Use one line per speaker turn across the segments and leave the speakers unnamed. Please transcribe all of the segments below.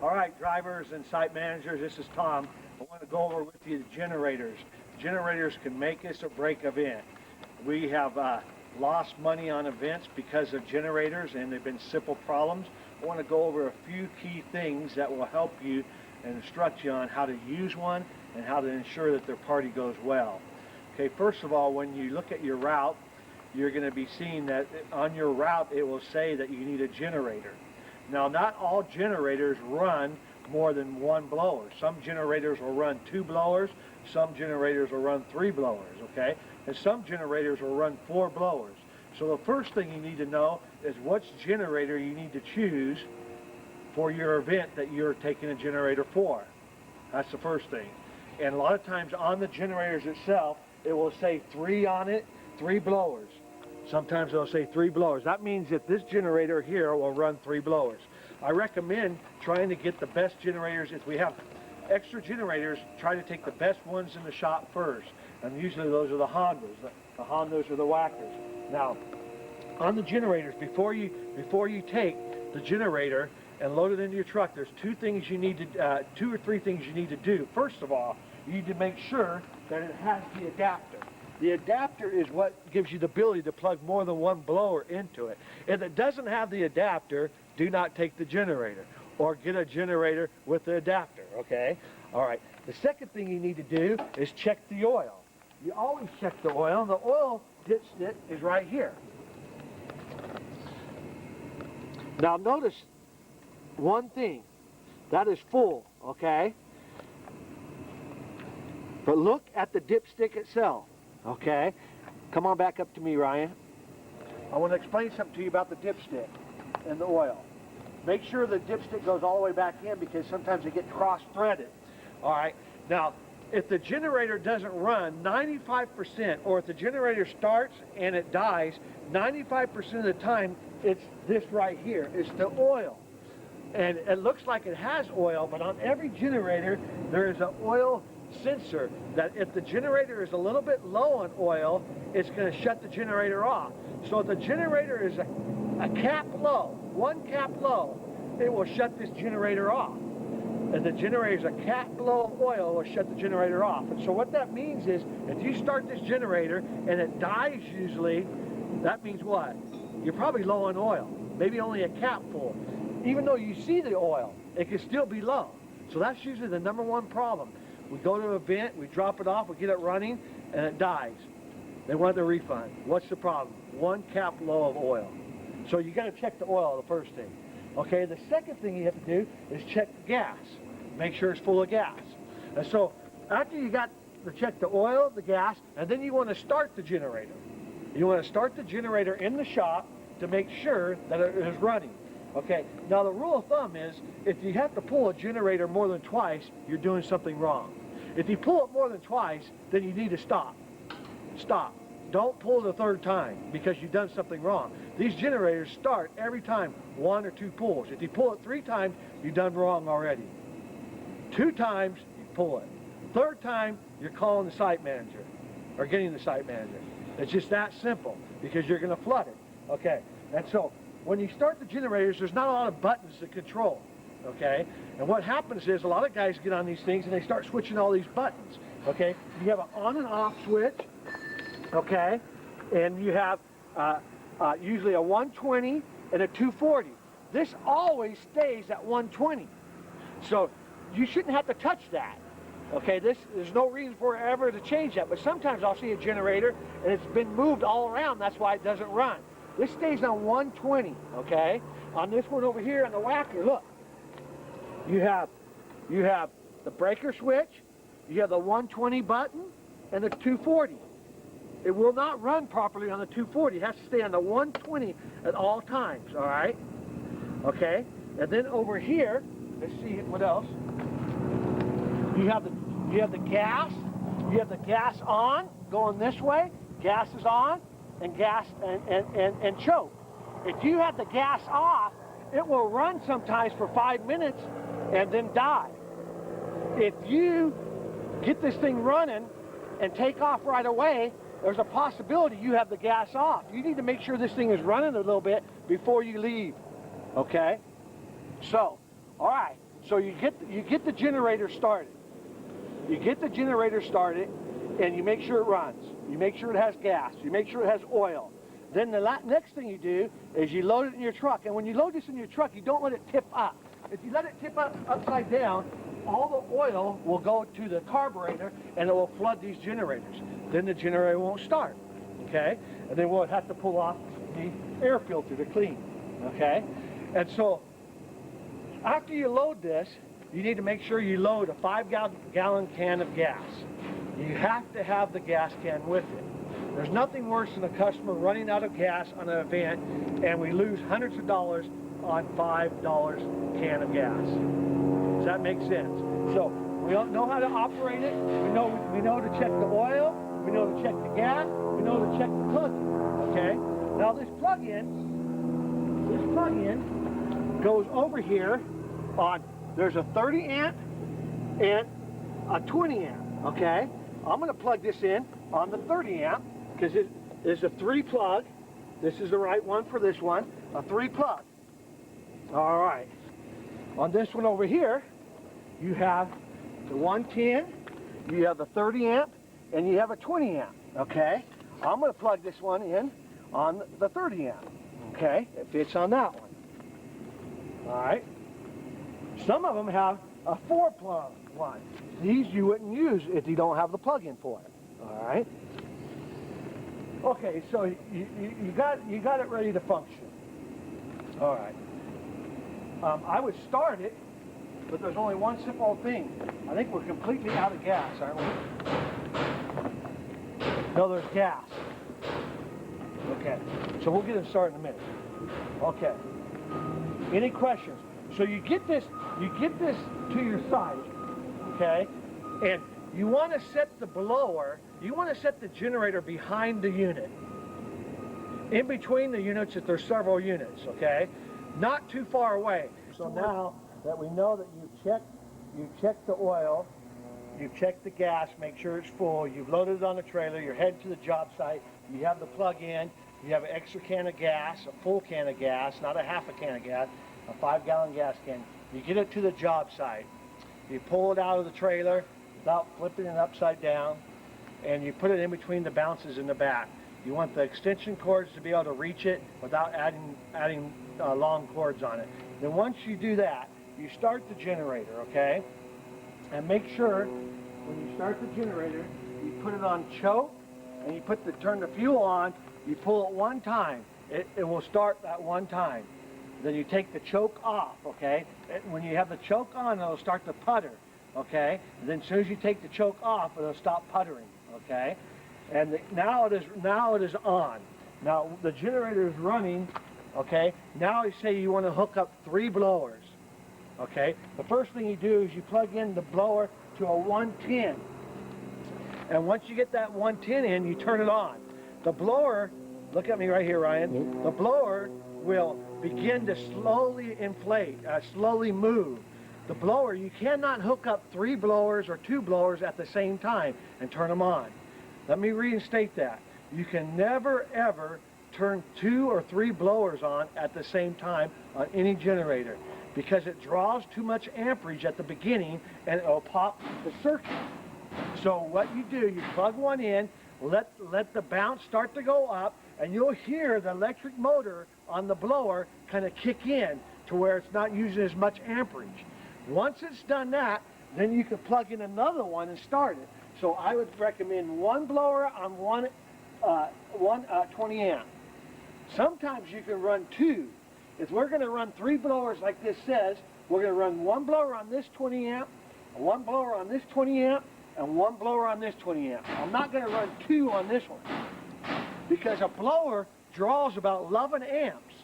All right, drivers and site managers, this is Tom. I want to go over with you the generators. Generators can make us or break event. We have lost money on events because of generators, and they've been simple problems. I want to go over a few key things that will help you and instruct you on how to use one and how to ensure that their party goes well. Okay, first of all, when you look at your route, you're going to be seeing that on your route it will say that you need a generator. Now, not all generators run more than one blower. Some generators will run 2 blowers, some generators will run 3 blowers, okay? And some generators will run 4 blowers. So the first thing you need to know is which generator you need to choose for your event that you're taking a generator for. That's the first thing. And a lot of times on the generators itself, it will say 3 on it, 3 blowers. Sometimes it'll say 3 blowers. That means that this generator here will run 3 blowers. I recommend trying to get the best generators. If we have extra generators, try to take the best ones in the shop first. And usually those are the Hondas. The Hondas are the whackers. Now, on the generators, before you take the generator and load it into your truck, there's 2 things you need to, 2 or 3 things you need to do. First of all, you need to make sure that it has the adapter. The adapter is what gives you the ability to plug more than one blower into it. If it doesn't have the adapter, do not take the generator, or get a generator with the adapter, okay? All right, the second thing you need to do is check the oil. You always check the oil, and the oil dipstick is right here. Now notice one thing, that is full, okay? But look at the dipstick itself. Okay, come on back up to me, Ryan. I want to explain something to you about the dipstick and the oil. Make sure the dipstick goes all the way back in, because sometimes they get cross-threaded. All right, now if the generator doesn't run 95%, or if the generator starts and it dies, 95% of the time it's this right here. It's the oil. And it looks like it has oil, but on every generator there is an oil sensor that if the generator is a little bit low on oil, it's going to shut the generator off. So if the generator is a cap low, 1 cap low, it will shut this generator off. If the generator is a cap low of oil, it will shut the generator off. And so what that means is, if you start this generator and it dies usually, that means what? You're probably low on oil, maybe only a cap full. Even though you see the oil, it can still be low. So that's usually the #1 problem. We go to an event, we drop it off, we get it running, and it dies. They want the refund. What's the problem? 1 cap low of oil. So you got to check the oil, the first thing. Okay, the second thing you have to do is check the gas. Make sure it's full of gas. And so after you got to check the oil, the gas, and then you want to start the generator. You want to start the generator in the shop to make sure that it is running. Okay, now the rule of thumb is, if you have to pull a generator more than twice, you're doing something wrong. If you pull it more than twice, then you need to stop. Stop. Don't pull the 3rd time, because you've done something wrong. These generators start every time 1 or 2 pulls. If you pull it 3 times, you've done wrong already. 2 times, you pull it. 3rd time, you're calling the site manager, or getting the site manager. It's just that simple, because you're going to flood it. Okay, and so when you start the generators, there's not a lot of buttons to control. Okay, and what happens is, a lot of guys get on these things and they start switching all these buttons. Okay, you have an on and off switch. Okay, and you have usually a 120 and a 240. This always stays at 120, so you shouldn't have to touch that. Okay, there's no reason for it ever to change that. But sometimes I'll see a generator and it's been moved all around. That's why it doesn't run. This stays on 120. Okay, on this one over here on the whacker, look. You have the breaker switch, you have the 120 button, and the 240. It will not run properly on the 240. It has to stay on the 120 at all times, all right? Okay, and then over here, let's see what else. You have the gas. You have the gas on, going this way. Gas is on, and gas and choke. If you have the gas off, it will run sometimes for 5 minutes and then die. If you get this thing running and take off right away, there's a possibility you have the gas off. You need to make sure this thing is running a little bit before you leave, okay? So, all right, So you get the generator started. You get the generator started, and you make sure it runs. You make sure it has gas. You make sure it has oil. Then the next thing you do is you load it in your truck. And when you load this in your truck, you don't let it tip up. If you let it tip up upside down, all the oil will go to the carburetor, and it will flood these generators. Then the generator won't start, okay? And then we'll have to pull off the air filter to clean, okay? And so after you load this, you need to make sure you load a 5-gallon can of gas. You have to have the gas can with it. There's nothing worse than a customer running out of gas on an event and we lose hundreds of dollars on $5 can of gas. Does that make sense? So we don't know how to operate it. We know to check the oil. We know to check the gas. We know to check the plug-in. Okay? Now this plug-in goes over here on, there's a 30 amp and a 20 amp. Okay? I'm going to plug this in on the 30 amp because it is a 3-plug. This is the right one for this one, a 3-plug. All right. On this one over here, you have the 110, you have the 30 amp, and you have a 20 amp. Okay? I'm going to plug this one in on the 30 amp. Okay? It fits on that one. All right. Some of them have a 4-plug one. These you wouldn't use if you don't have the plug-in for it. All right. Okay, so you got it ready to function. All right. I would start it, but there's only one simple thing. I think we're completely out of gas, aren't we? No, there's gas. Okay. So we'll get it started in a minute. Okay. Any questions? So you get this to your site, okay? And you want to set the blower, you want to set the generator behind the unit. In between the units, if there's several units, okay? Not too far away. So now that we know that you've checked the oil, you've checked the gas, make sure it's full, you've loaded it on the trailer, you're headed to the job site, you have the plug-in, you have an extra can of gas, a full can of gas, not a half a can of gas, a 5-gallon gas can. You get it to the job site. You pull it out of the trailer without flipping it upside down, and you put it in between the bounces in the back. You want the extension cords to be able to reach it without adding long cords on it. Then once you do that, you start the generator, okay? And make sure when you start the generator, you put it on choke, and you turn the fuel on, you pull it one time. It will start that one time. Then you take the choke off, okay? When you have the choke on, it'll start to putter, okay? And then as soon as you take the choke off, it'll stop puttering, okay? And now it is on. Now the generator is running, okay? Now you say you want to hook up 3 blowers, okay? The first thing you do is you plug in the blower to a 110. And once you get that 110 in, you turn it on. The blower, look at me right here, Ryan. The blower will begin to slowly inflate, slowly move. The blower, you cannot hook up 3 blowers or 2 blowers at the same time and turn them on. Let me reinstate that. You can never ever turn 2 or 3 blowers on at the same time on any generator because it draws too much amperage at the beginning and it'll pop the circuit. So what you do, you plug one in, let the bounce start to go up, and you'll hear the electric motor on the blower kind of kick in to where it's not using as much amperage. Once it's done that, then you can plug in another one and start it. So I would recommend 1 blower on one 20 amp. Sometimes you can run 2. If we're going to run 3 blowers like this says, we're going to run 1 blower on this 20 amp, 1 blower on this 20 amp, and 1 blower on this 20 amp. I'm not going to run 2 on this one because a blower draws about 11 amps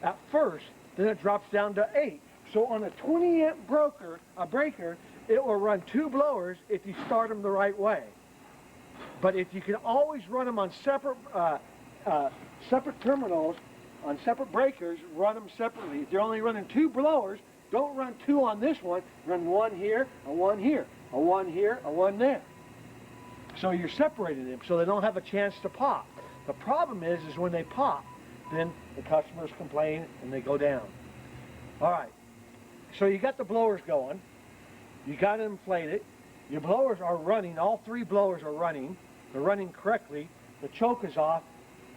at first, then it drops down to 8. So on a 20 amp breaker, it will run 2 blowers if you start them the right way. But if you can always run them on separate terminals, on separate breakers, run them separately. If you're only running 2 blowers, don't run 2 on this one. Run 1 here, a 1 here, a 1 here, a 1 there. So you're separating them so they don't have a chance to pop. The problem is when they pop, then the customers complain and they go down. All right. So you got the blowers going. You got to inflate it. Your blowers are running. All three blowers are running. They're running correctly. The choke is off.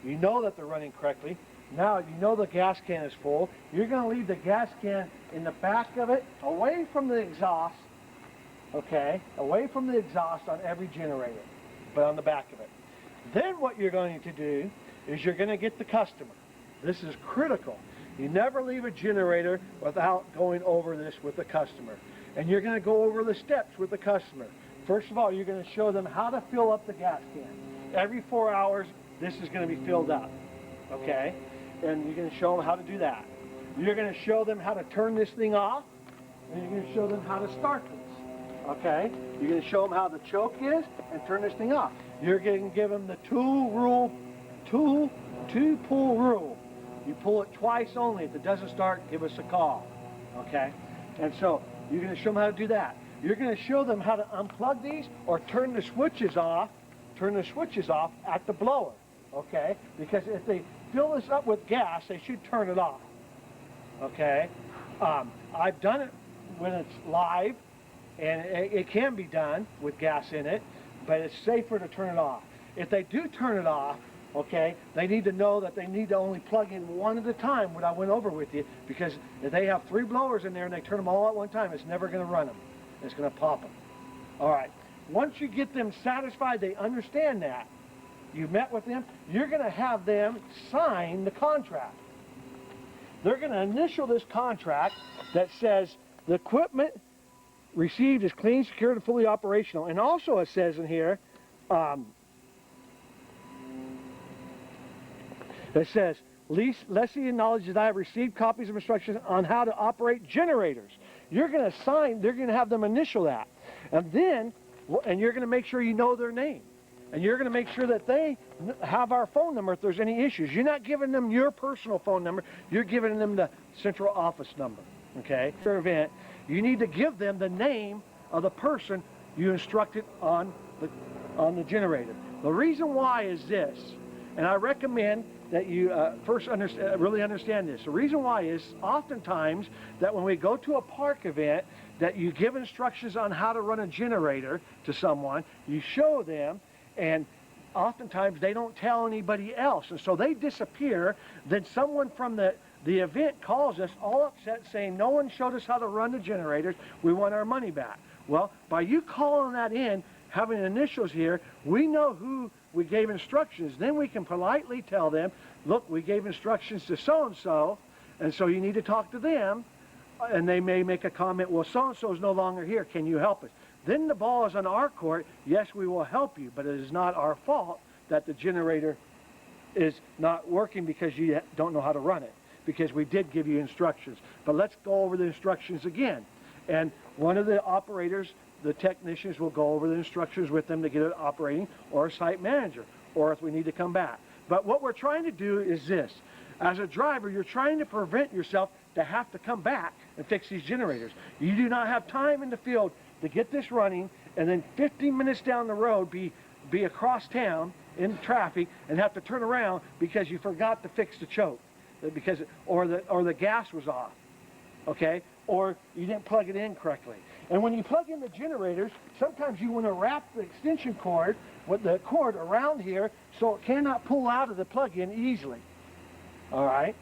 You know that they're running correctly. Now you know the gas can is full. You're going to leave the gas can in the back of it, away from the exhaust, okay? Away from the exhaust on every generator, but on the back of it. Then what you're going to do is you're going to get the customer. This is critical. You never leave a generator without going over this with the customer. And you're going to go over the steps with the customer. First of all, you're going to show them how to fill up the gas can. Every 4 hours, this is going to be filled up, okay? And you're going to show them how to do that. You're going to show them how to turn this thing off, and you're going to show them how to start this, okay? You're going to show them how the choke is and turn this thing off. You're going to give them the two pull rule. You pull it twice only. If it doesn't start, give us a call, okay? And so you're going to show them how to do that. You're going to show them how to unplug these or turn the switches off at the blower, okay? Because if they fill this up with gas, they should turn it off, okay? I've done it when it's live, and it can be done with gas in it, but it's safer to turn it off. If they do turn it off, okay, they need to know that they need to only plug in one at a time, what I went over with you, because if they have 3 blowers in there and they turn them all at one time, it's never going to run them. It's going to pop them. All right. Once you get them satisfied, they understand that, you met with them, you're going to have them sign the contract. They're going to initial this contract that says the equipment received is clean, secured, and fully operational. And also it says in here, it says, lessee acknowledges that I have received copies of instructions on how to operate generators. You're going to sign, they're going to have them initial that. And then, and you're going to make sure you know their name. And you're going to make sure that they have our phone number if there's any issues. You're not giving them your personal phone number. You're giving them the central office number, okay? For event, you need to give them the name of the person you instructed on the generator. The reason why is this, and I recommend that you first really understand this. The reason why is oftentimes that when we go to a park event, that you give instructions on how to run a generator to someone, you show them, and oftentimes they don't tell anybody else, and so they disappear. Then someone from the event calls us all upset saying, no one showed us how to run the generators, we want our money back. Well, by you calling that in, having initials here, we know who we gave instructions. Then we can politely tell them, look, we gave instructions to so-and-so, and so you need to talk to them. And they may make a comment, well, so-and-so is no longer here, can you help us? Then the ball is on our court. Yes, we will help you, but it is not our fault that the generator is not working because you don't know how to run it, because we did give you instructions. But let's go over the instructions again. And one of the operators, the technicians, will go over the instructions with them to get it operating, or a site manager, or if we need to come back. But what we're trying to do is this. As a driver, you're trying to prevent yourself to have to come back and fix these generators. You do not have time in the field to get this running and then 15 minutes down the road be across town in traffic and have to turn around because you forgot to fix the choke, because or the gas was off, okay, or you didn't plug it in correctly. And when you plug in the generators, sometimes you want to wrap the extension cord with the cord around here so it cannot pull out of the plug-in easily. All right.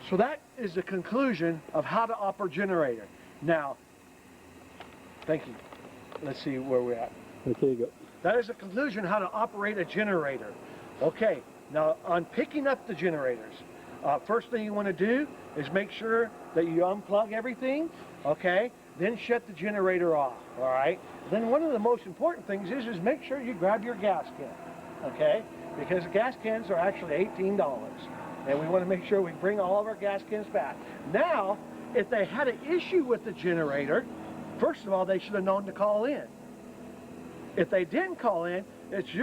So that is the conclusion of how to operate a generator. Now, thank you. Let's see where we're at.
Okay, you go.
That is the conclusion how to operate a generator. Okay, now on picking up the generators, first thing you want to do is make sure that you unplug everything, okay? Then shut the generator off, all right? Then one of the most important things is make sure you grab your gas can, okay? Because the gas cans are actually $18. And we want to make sure we bring all of our gas cans back. Now, if they had an issue with the generator, first of all, they should have known to call in. If they didn't call in, it's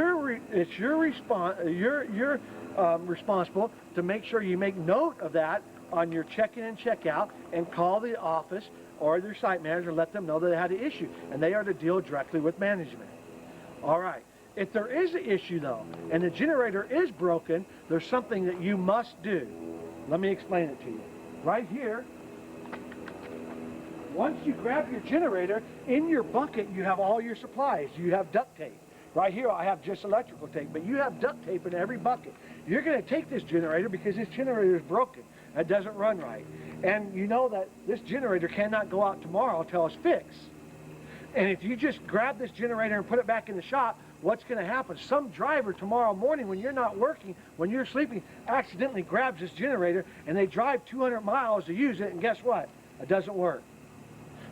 responsible to make sure you make note of that on your check-in and check-out, and call the office or your site manager and let them know that they had an issue, and they are to deal directly with management. All right. If there is an issue, though, and the generator is broken, there's something that you must do. Let me explain it to you. Right here once you grab your generator, in your bucket you have all your supplies. You have duct tape. Right here I have just electrical tape, but you have duct tape in every bucket. You're going to take this generator because this generator is broken. It doesn't run right. And you know that this generator cannot go out tomorrow until it's fixed. And if you just grab this generator and put it back in the shop, what's going to happen? Some driver tomorrow morning when you're not working, when you're sleeping, accidentally grabs this generator and they drive 200 miles to use it, and guess what? It doesn't work.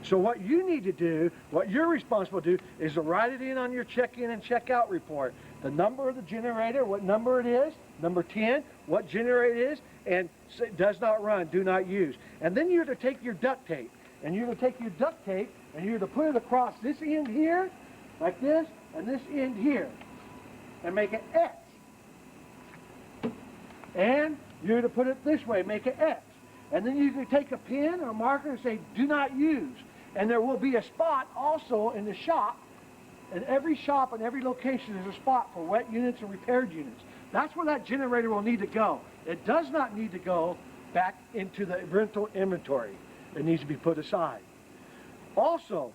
So what you need to do, what you're responsible to do, is to write it in on your check-in and check-out report. The number of the generator, what number it is, number 10, what generator it is, and it does not run, do not use. And then you're to take your duct tape, and you're to take your duct tape, and you're to put it across this end here, like this, and this end here, and make an X. And you're to put it this way, make an X. And then you can take a pen or a marker and say, do not use. And there will be a spot also in the shop. In every shop and every location is a spot for wet units and repaired units. That's where that generator will need to go. It does not need to go back into the rental inventory. It needs to be put aside. Also,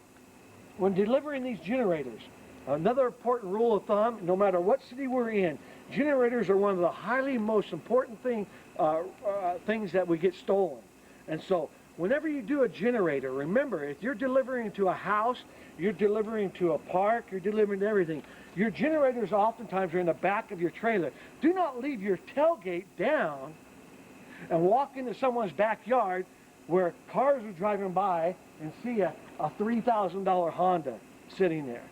when delivering these generators, another important rule of thumb, no matter what city we're in, generators are one of the most important things that we get stolen. And so whenever you do a generator, remember, if you're delivering to a house, you're delivering to a park, you're delivering to everything, your generators oftentimes are in the back of your trailer. Do not leave your tailgate down and walk into someone's backyard where cars are driving by and see a $3,000 Honda sitting there.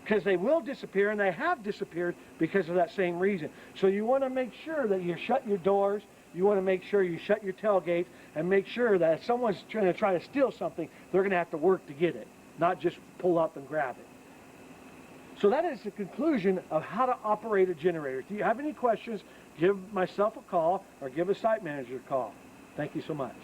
Because they will disappear, and they have disappeared because of that same reason. So you want to make sure that you shut your doors, you want to make sure you shut your tailgates, and make sure that if someone's trying to steal something, they're going to have to work to get it, not just pull up and grab it. So that is the conclusion of how to operate a generator. If you have any questions, give myself a call or give a site manager a call. Thank you so much.